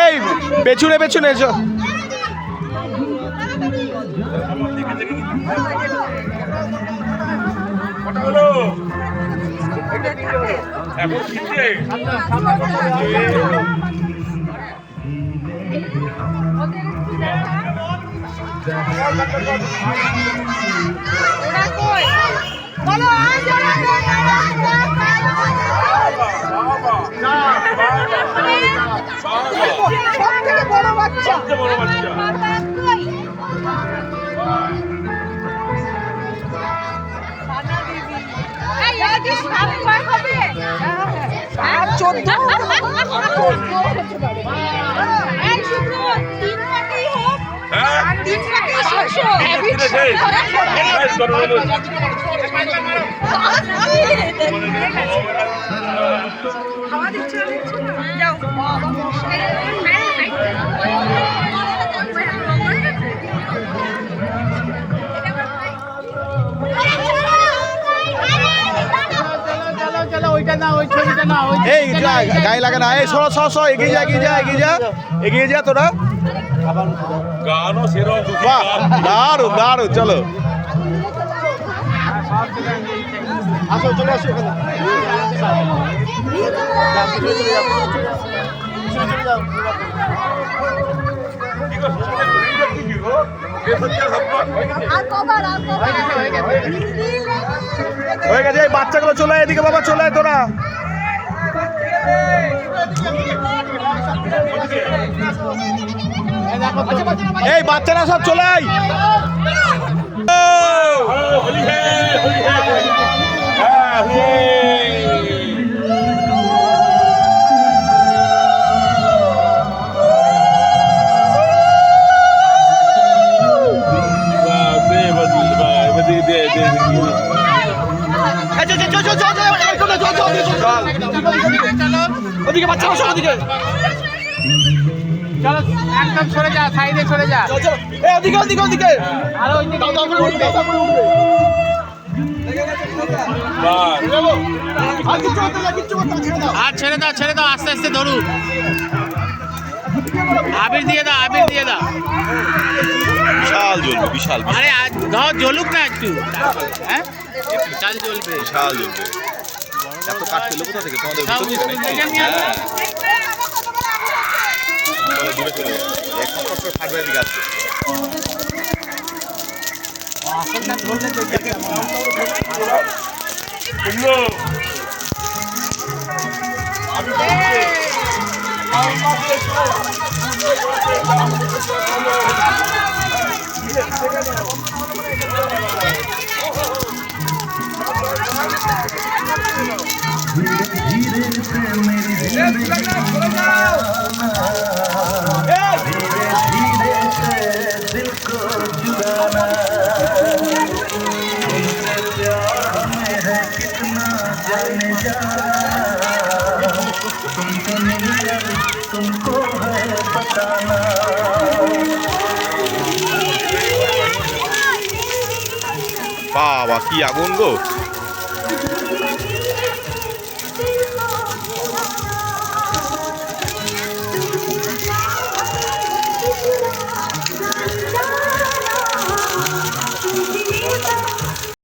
এই পেছনে পেছনে এসো। এই গায়ে লাগে না, এই সর সর সর, এগিয়ে যা এগিয়ে যা এগিয়ে যা এগিয়ে যা তোরা। বাহ, দারুন দারুন, চলো আসো, চলে আসো এখানে। হয়ে গেছে, এই বাচ্চাগুলো চলে আয় এদিকে বাবা, চলে আয় তোরা। এই বাচ্চারা সব চলে আয়। ওদিকে বাচ্চারা সব ওদিকে চলো, একদম সরে যা, সাইডে সরে যা। এই ওদিকে ওদিকে ওদিকে, আরো ওদিকে তারপরে উঠবে, তারপরে উঠবে। আর ছেড়ে দাও ছেড়ে দাও, আস্তে আস্তে ধরুন। আবির দিয়ে দাও, আবির দিয়ে দাও। বিশাল জ্বলবে, বিশাল। আরে ধর জ্বলুক না একটু, হ্যাঁ বিশাল জ্বলবে, বিশাল জ্বলবে। এত কাঠ পেলো কোথা থেকে তোমাদের? तुमको है बताना। বাবা কি আগুন গো।